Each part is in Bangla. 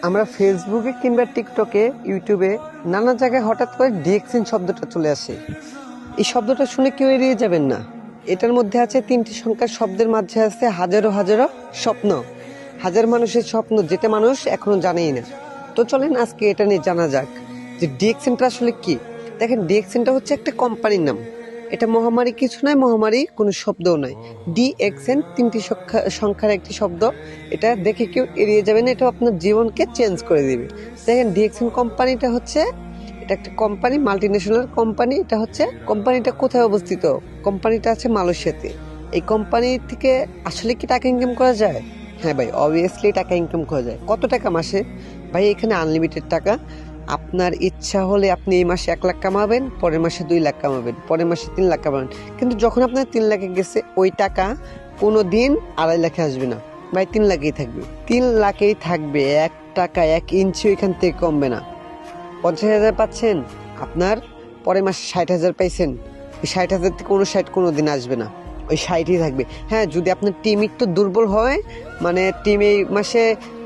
আমরা ফেসবুকে কিংবা টিকটকে, ইউটিউবে নানা জায়গায় হঠাৎ করে ডিএক্সিন শব্দটা চলে আসে। এই শব্দটা শুনে কেউ এড়িয়ে যাবেন না। এটার মধ্যে আছে 3টি সংখ্যার শব্দের মাঝে আছে হাজারো হাজারো স্বপ্ন, হাজার মানুষের স্বপ্ন, যেটা মানুষ এখনো জানেই না। তো চলেন আজকে এটা নিয়ে জানা যাক যে ডিএক্সিনটা আসলে কি। দেখেন, ডিএক্সিনটা হচ্ছে একটা কোম্পানির নাম। এটা মহামারী কিছু নয়, মহামারী কোনো শব্দও নয়। ডিএক্সএন 3টি সংখ্যার একটি শব্দ। এটা দেখে কেউ এড়িয়ে যাবে না, এটা আপনার জীবনকে চেঞ্জ করে দিবে। দেখেন, ডিএক্সএন কোম্পানিটা হচ্ছে, এটা একটা কোম্পানি, মাল্টিন্যাশনাল কোম্পানি। এটা হচ্ছে, কোম্পানিটা কোথায় অবস্থিত? কোম্পানিটা আছে মালয়েশিয়াতে। এই কোম্পানি থেকে আসলে কি টাকা ইনকাম করা যায়? হ্যাঁ ভাই, অবভিয়াসলি টাকা ইনকাম করা যায়। কত টাকা মাসে? ভাই এখানে আনলিমিটেড টাকা। আপনার ইচ্ছা হলে আপনি এই মাসে 1 লাখ কামাবেন, পরের মাসে 2 লাখ কামাবেন, পরের মাসে 3 লাখ কামাবেন। কিন্তু যখন আপনার 3 লাখে গেছে, ওই টাকা কোনো দিন 2.5 লাখে আসবে না ভাই, 3 লাখেই থাকবে। 3 লাখেই থাকবে, 1 টাকা 1 ইঞ্চি ওইখান থেকে কমবে না। 50,000 পাচ্ছেন, আপনার পরের মাসে 60,000 পাইছেন, ওই 60,000 থেকে 59 কোনো দিন আসবে না, ওই 60ই থাকবে। হ্যাঁ, যদি আপনার টিম একটু দুর্বল হয়, মানে টিম এই মাসে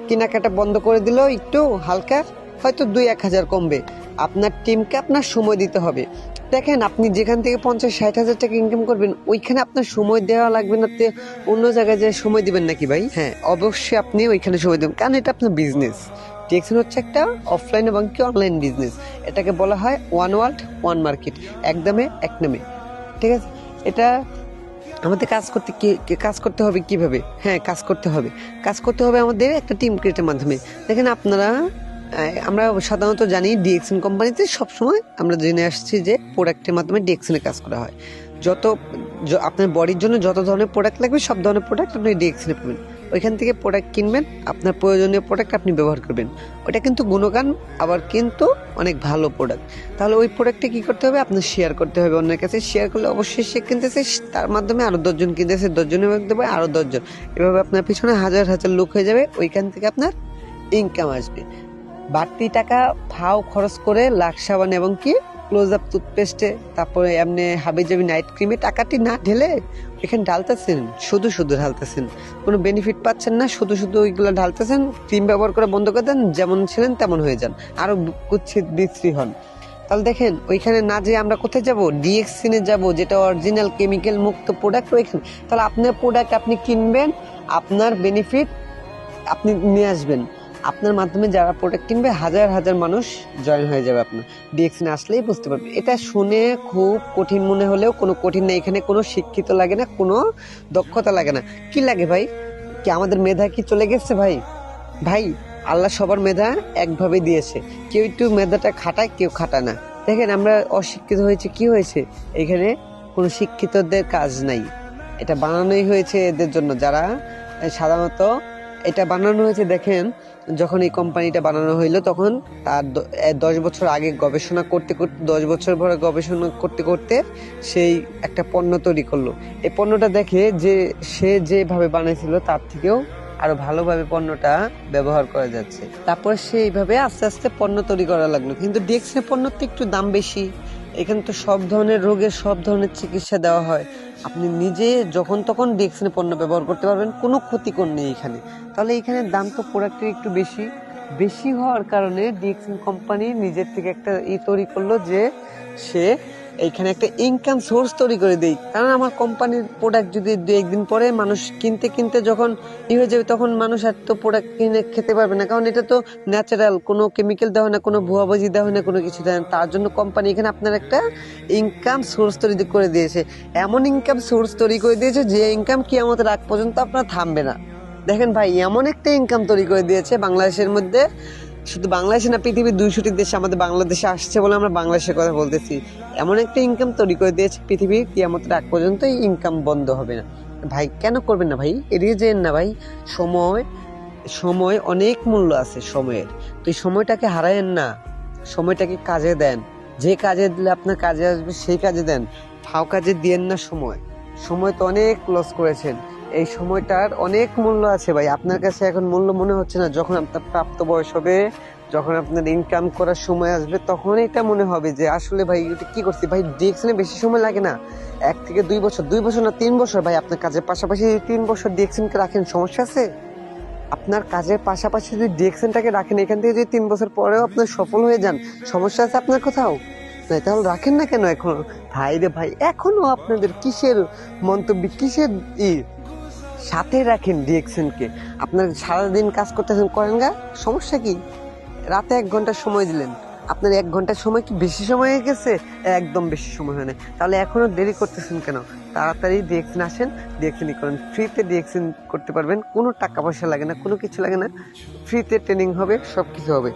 কেনাকাটা বন্ধ করে দিল একটু হালকা, হয়তো 2-1 হাজার কমবে। আপনার টিমকে আপনার সময় দিতে হবে। দেখেন, আপনি যেখান থেকে 50-60 হাজার টাকা ইনকাম করবেন, ওইখানে আপনার সময় দেওয়া লাগবে না। অন্য জায়গায় যে সময় দিবেন নাকি ভাই? হ্যাঁ, অবশ্যই আপনি ওইখানে সময় দেবেন, কারণ এটা আপনার বিজনেস। ডিএক্সএন হচ্ছে একটা অফলাইন এবং কি অনলাইন বিজনেস। এটাকে বলা হয় ওয়ান ওয়ার্ল্ড ওয়ান মার্কেট, এক দামে এক নামে। ঠিক আছে? এটা আমাদের কাজ করতে হবে কিভাবে? হ্যাঁ, কাজ করতে হবে আমাদের একটা টিম ক্রিয়েটের মাধ্যমে। দেখেন আপনারা, আমরা সাধারণত জানি ডিএক্সএন কোম্পানিতে সবসময় আমরা জেনে আসছি যে প্রোডাক্টের মাধ্যমে ডিএক্সএনে কাজ করা হয়। আপনার বডির জন্য যত ধরনের প্রোডাক্ট লাগবে, সব ধরনের প্রোডাক্ট আপনি ডিএক্সএনে পাবেন। ওইখান থেকে প্রোডাক্ট কিনবেন, আপনার প্রয়োজনীয় প্রোডাক্ট আপনি ব্যবহার করবেন। ওটা কিন্তু গুণগান, আবার কিন্তু অনেক ভালো প্রোডাক্ট। তাহলে ওই প্রোডাক্টটা কী করতে হবে? আপনার শেয়ার করতে হবে অন্যের কাছে। শেয়ার করলে অবশ্যই সে কিনতেছে, তার মাধ্যমে আরও 10 জন কিনতেছে, 10 জনের দেবে আরও 10 জন। এভাবে আপনার পিছনে হাজার হাজার লোক হয়ে যাবে, ওইখান থেকে আপনার ইনকাম আসবে। বাড়তি টাকা ফাও খরচ করে লাক্স সাবান এবং কি ক্লোজ আপ টুথপেস্টে, তারপরে এমনি হাবিজাবি নাইট ক্রিমে টাকাটি না ঢেলে এখানে ঢালতেছেন, শুধু ঢালতেছেন, কোনো বেনিফিট পাচ্ছেন না, শুধু ওইগুলো ঢালতেছেন। ক্রিম ব্যবহার করা বন্ধ করে দেন, যেমন ছিলেন তেমন হয়ে যান, আরো কুৎসিত বিশ্রী হন। তাহলে দেখেন, ওইখানে না যে আমরা কোথায় যাব? ডিএক্সিনে যাব, যেটা অরিজিনাল কেমিক্যাল মুক্ত প্রোডাক্ট ওইখানে। তাহলে আপনার প্রোডাক্ট আপনি কিনবেন, আপনার বেনিফিট আপনি নিয়ে আসবেন। আপনার মাধ্যমে যারা প্রোডাক্ট কিনবে, হাজার হাজার মানুষ জয়েন হয়ে যাবে। আপনার ডিএক্সএনে আসলেই বুঝতে পারবে। এটা শুনে খুব কঠিন মনে হলেও কোনো কঠিন না। এখানে কোনো শিক্ষিত লাগে না, কোনো দক্ষতা লাগে না। কি লাগে ভাই? কি আমাদের মেধা কি চলে গেছে ভাই? ভাই, আল্লাহ সবার মেধা একভাবে দিয়েছে। কেউ একটু মেধাটা খাটায়, কেউ খাটায় না। দেখেন, আমরা অশিক্ষিত হয়েছে, কি হয়েছে? এখানে কোনো শিক্ষিতদের কাজ নাই। এটা বানানোই হয়েছে এদের জন্য, যারা সাধারণত এটা বানানো হয়েছে। দেখেন, যখন এই কোম্পানিটা বানানো হইলো, তখন তার 10 বছর আগে গবেষণা করতে 10 বছর পরে গবেষণা করতে সেই একটা পণ্য তৈরি করলো। এই পণ্যটা দেখে যে সে যেভাবে বানাইছিল, তার থেকেও আরো ভালোভাবে পণ্যটা ব্যবহার করা যাচ্ছে। তারপর সে এইভাবে আস্তে আস্তে পণ্য তৈরি করা লাগলো। কিন্তু ডিএক্সএন পণ্যর তো একটু দাম বেশি। এখানে তো সব ধরনের রোগের সব ধরনের চিকিৎসা দেওয়া হয়। আপনি নিজে যখন তখন ডিএক্সএন পণ্য ব্যবহার করতে পারবেন, কোনো ক্ষতিকর নেই এখানে। তাহলে এখানে দাম তো প্রোডাক্টের একটু বেশি হওয়ার কারণে ডিএক্সএন কোম্পানি নিজের থেকে একটা তৈরি করলো যে সে এইখানে একটা ইনকাম সোর্স তৈরি করে দেই। কারণ আমার কোম্পানির প্রোডাক্ট যদি 2-1 দিন পরে মানুষ কিনতে যখন হয়ে যাবে, তখন মানুষ আর তো প্রোডাক্ট কিনে খেতে পারবে না। কারণ এটা তো ন্যাচারাল, কোনো কেমিক্যাল দেওয়া হয় না, কোনো ভুয়াবাজি দেওয়া হয় না, কোনো কিছু দেয় না। তার জন্য কোম্পানি এখানে আপনার একটা ইনকাম সোর্স তৈরি করে দিয়েছে। এমন ইনকাম সোর্স তৈরি করে দিয়েছে যে ইনকাম কিয়ামতের আগ পর্যন্ত আপনার থামবে না। দেখেন ভাই, এমন একটা ইনকাম তৈরি করে দিয়েছে বাংলাদেশের মধ্যে, শুধু বাংলাদেশে না, পৃথিবীর 200টি দেশে আমাদের বাংলাদেশে আসছে বলে আমরা বাংলাদেশের কথা বলতেছি। এমন একটা ইনকাম তৈরি করে দিয়েছে, পৃথিবীর কিয়ামতের আগ পর্যন্ত এই ইনকাম বন্ধ হবে না। ভাই কেন করবেন না ভাই? এড়িয়ে যেন না ভাই। সময় অনেক মূল্য আছে সময়ের। তো এই সময়টাকে হারায়েন না, সময়টাকে কাজে দেন। যে কাজে দিলে আপনার কাজে আসবে সেই কাজে দেন, ফাও কাজে দিয়েন না। সময় তো অনেক লস করেছেন, এই সময়টার অনেক মূল্য আছে ভাই। আপনার কাছে এখন মূল্য মনে হচ্ছে না, যখন আপনার প্রাপ্ত বয়স হবে, যখন আপনার ইনকাম করার সময় আসবে, তখন এটা মনে হবে যে আসলে ভাই এটা কি করছি। ভাই ডিএক্সএনে বেশি সময় লাগে না, 1 থেকে 2 বছর, 2 বছর না 3 বছর ভাই। আপনার কাজের পাশাপাশি 3 বছর ডিএক্সএনকে রাখেন, সমস্যা আছে? আপনার কাজের পাশাপাশি যদি ডিএক্সএনটাকে রাখেন, এখান থেকে যদি 3 বছর পরেও আপনার সফল হয়ে যান, সমস্যা আছে আপনার কোথাও? না তাহলে রাখেন না কেন এখনো? ভাই রে ভাই, এখনো আপনাদের কিসের মন্তব্য, কিসের সাথে রাখেন ডিএক্সএনকে? আপনার সারাদিন কাজ করতেছেন, করেন গা, সমস্যা কি? রাতে 1 ঘন্টা সময় দিলেন, আপনার 1 ঘন্টার সময় কি বেশি সময় হয়ে গেছে? একদম বেশি সময় হয় না। তাহলে এখনো দেরি করতেছেন কেন? তাড়াতাড়ি ডিএক্সএন আসেন, ডিএক্সএন করেন। ফ্রিতে ডিএক্সএন করতে পারবেন, কোনো টাকা পয়সা লাগে না, কোনো কিছু লাগে না। ফ্রিতে ট্রেনিং হবে, সব কিছু হবে।